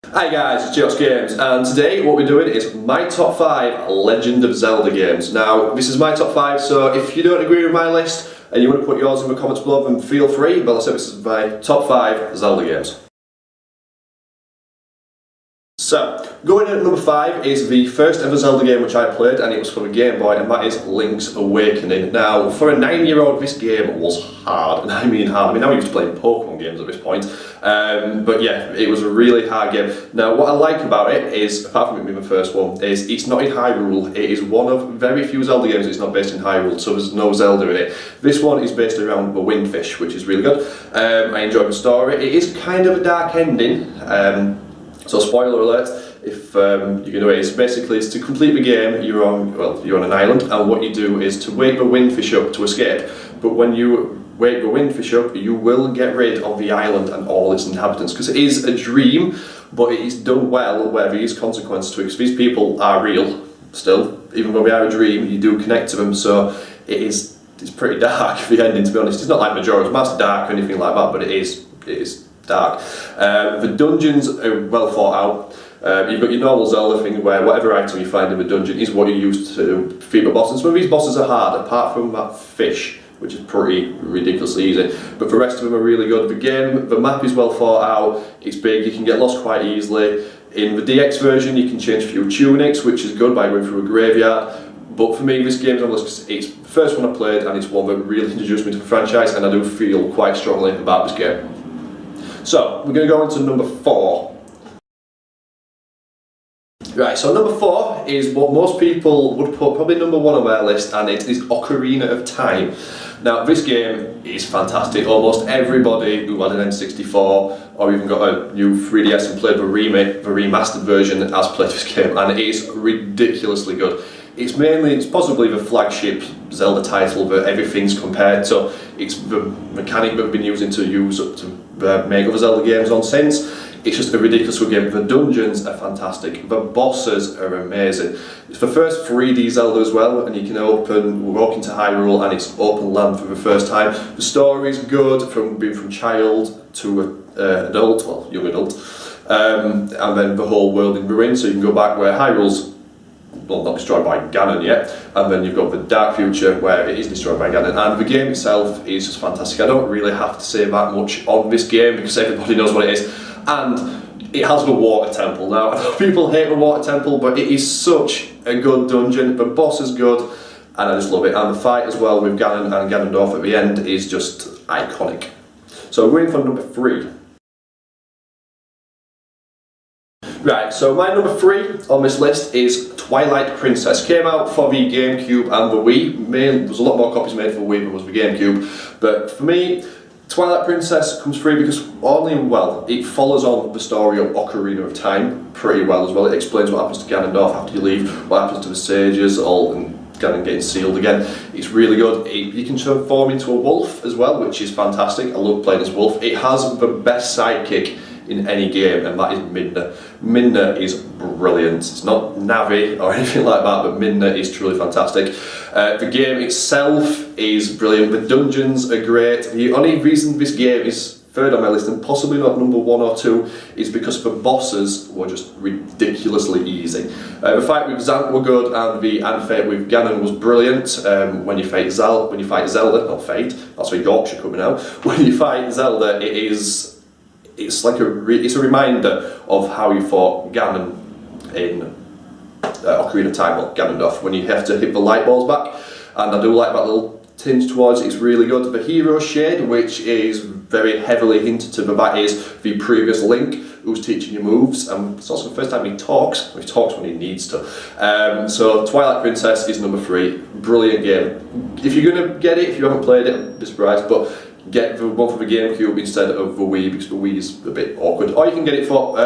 Hi guys, it's Josh Games, and today what we're doing is my top 5 Legend of Zelda games. Now, this is my top 5, so if you don't agree with my list and you want to put yours in the comments below, then feel free, but let's say this is my top 5 Zelda games. So, going in at number 5 is the first ever Zelda game which I played, and it was for the Game Boy, and that is Link's Awakening. Now, for a 9-year-old, this game was hard, and I mean hard. I mean, I'm used to playing Pokemon games at this point, but yeah, it was a really hard game. Now, what I like about it is, apart from it being the first one, is it's not in Hyrule. It is one of very few Zelda games that's not based in Hyrule, so there's no Zelda in it. This one is based around the Windfish, which is really good. I enjoyed the story. It is kind of a dark ending. So spoiler alert, if you're going to wait, it's to complete the game, you're on an island, and what you do is to wake the Windfish up to escape. But when you wake the Windfish up, you will get rid of the island and all its inhabitants, because it is a dream, but it is done well where there is consequences to it, because these people are real still, even though they are a dream, you do connect to them, so it's pretty dark, the ending, to be honest. It's not like Majora's Mask dark or anything like that, but it is dark. The dungeons are well thought out. You've got your normal Zelda thing where whatever item you find in the dungeon is what you use to defeat the bosses. Some of these bosses are hard, apart from that fish, which is pretty ridiculously easy, but the rest of them are really good. The map is well thought out, it's big, you can get lost quite easily. In the DX version you can change a few tunics, which is good by going through a graveyard. But for me, this game's on the list because it's the first one I played, and it's one that really introduced me to the franchise, and I do feel quite strongly about this game. So, we're going to go into number 4. Right, so number 4 is what most people would put probably number 1 on their list, and it is Ocarina of Time. Now, this game is fantastic. Almost everybody who had an N64 or even got a new 3DS and played the remastered version has played this game, and it is ridiculously good. It's possibly the flagship Zelda title that everything's compared to. It's the mechanic that we've been using to make other Zelda games on since. It's just a ridiculous good game. The dungeons are fantastic. The bosses are amazing. It's the first 3D Zelda as well, and you can walk into Hyrule and it's open land for the first time. The story is good, from being from child to adult, well, young adult, and then the whole world in ruin, so you can go back where Hyrule's not destroyed by Ganon yet, and then you've got the dark future where it is destroyed by Ganon, and the game itself is just fantastic. I don't really have to say that much on this game because everybody knows what it is, and it has the water temple. Now, I know people hate the water temple, but it is such a good dungeon. The boss is good, and I just love it, and the fight as well with Ganon and Ganondorf at the end is just iconic. So we're in for number 3. Right, so my number 3 on this list is Twilight Princess. Came out for the GameCube and the Wii. There's a lot more copies made for the Wii than was the GameCube, but for me, Twilight Princess comes free because it follows on the story of Ocarina of Time pretty well as well. It explains what happens to Ganondorf after you leave, what happens to the sages, and Ganon getting sealed again. It's really good. You can transform into a wolf as well, which is fantastic. I love playing as wolf. It has the best sidekick in any game, and that is Midna. Midna is brilliant. It's not Navi or anything like that, but Midna is truly fantastic. The game itself is brilliant. The dungeons are great. The only reason this game is third on my list, and possibly not number 1 or 2, is because the bosses were just ridiculously easy. The fight with Zant were good, and the fight with Ganon was brilliant. When you fight Zelda, not Fate, that's where Yorkshire coming out. When you fight Zelda, it's a reminder of how you fought Ganon in Ocarina of Time, or Ganondorf, when you have to hit the light balls back, and I do like that little tinge towards it. It's really good. The hero shade, which is very heavily hinted to, but that is the previous Link who's teaching you moves, and it's also the first time he talks when he needs to. So Twilight Princess is number 3. Brilliant game. If you're going to get it, if you haven't played it, I'd be surprised, but get the one for the GameCube instead of the Wii, because the Wii is a bit awkward. Or you can get it for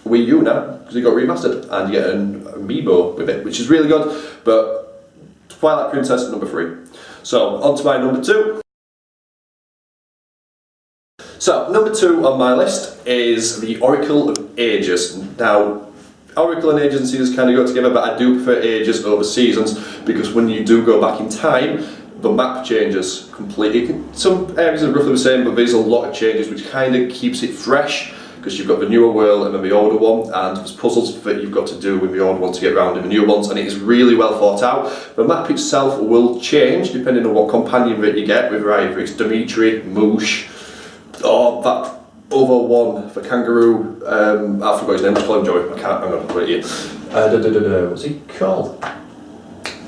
Wii U now, because it got remastered, and you get an amiibo with it, which is really good. But Twilight Princess, number 3. So, on to my number 2. So, number 2 on my list is the Oracle of Ages. Now, Oracle and Agencies kind of go together, but I do prefer Ages over Seasons, because when you do go back in time, the map changes completely. Some areas are roughly the same, but there's a lot of changes, which kind of keeps it fresh, because because you've got the newer world and then the older one, and there's puzzles that you've got to do with the older one to get around in the newer ones, and it is really well thought out. The map itself will change depending on what companion that you get, whether either it's Dimitri, Moosh, or that other one, the kangaroo, I forgot his name, let's call him Joey, I'm going to put it here. What's he called?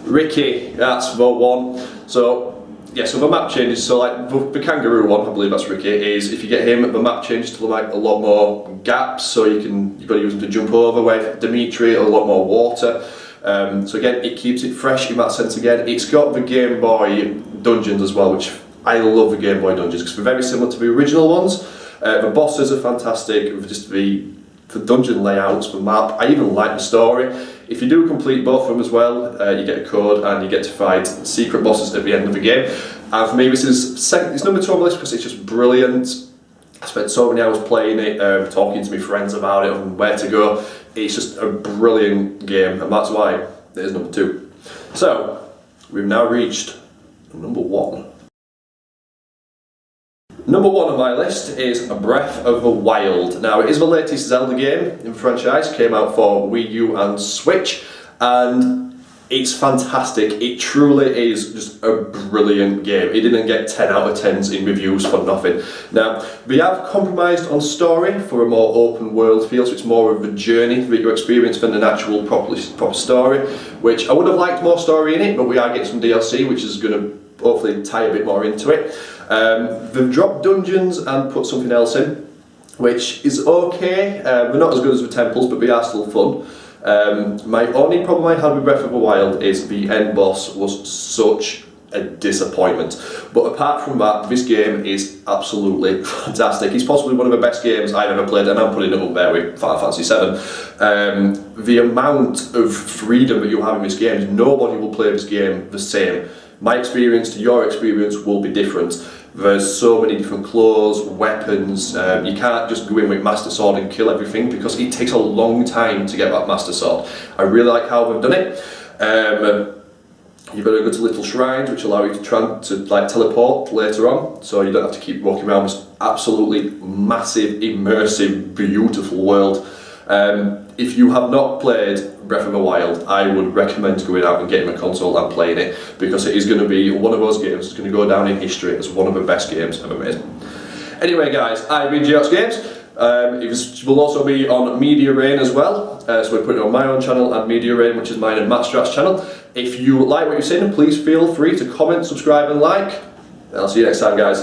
Ricky, that's the one. So yeah, so the map changes, so like the kangaroo one, I believe that's Ricky, is if you get him, the map changes to like a lot more gaps, so you've got to use him to jump over, with Dimitri, a lot more water. So again, it keeps it fresh in that sense again. It's got the Game Boy dungeons as well, which I love the Game Boy dungeons, because they're very similar to the original ones. The bosses are fantastic, just the dungeon layouts, the map, I even like the story. If you do complete both of them as well, you get a code and you get to fight secret bosses at the end of the game. And for me, this is it's number 2 on the list because it's just brilliant. I spent so many hours playing it, talking to my friends about it and where to go. It's just a brilliant game, and that's why it is number 2. So, we've now reached number 1. Number 1 on my list is Breath of the Wild. Now, it is the latest Zelda game in the franchise, came out for Wii U and Switch, and it's fantastic. It truly is just a brilliant game. It didn't get 10 out of 10s in reviews for nothing. Now, we have compromised on story for a more open world feel, so it's more of a journey that you experience than an actual proper story, which I would have liked more story in it, but we are getting some DLC, which is going to hopefully tie a bit more into it. They've dropped dungeons and put something else in, which is okay. They're not as good as the temples, but they are still fun. My only problem I had with Breath of the Wild is the end boss was such a disappointment. But apart from that, this game is absolutely fantastic. It's possibly one of the best games I've ever played, and I'm putting it up there with Final Fantasy VII. The amount of freedom that you have in this game, nobody will play this game the same. My experience to your experience will be different. There's so many different claws, weapons. You can't just go in with Master Sword and kill everything because it takes a long time to get that Master Sword. I really like how they've done it. You've got to go to little shrines which allow you to teleport later on, so you don't have to keep walking around this absolutely massive, immersive, beautiful world. If you have not played Breath of the Wild, I would recommend going out and getting a console and playing it, because it is going to be one of those games that's going to go down in history as one of the best games ever made. Anyway guys, I've been Geox Games. It will also be on Media Rain as well, so we're putting it on my own channel and Media Rain, which is mine and Matt Strat's channel. If you like what you've seen, please feel free to comment, subscribe and like, and I'll see you next time guys.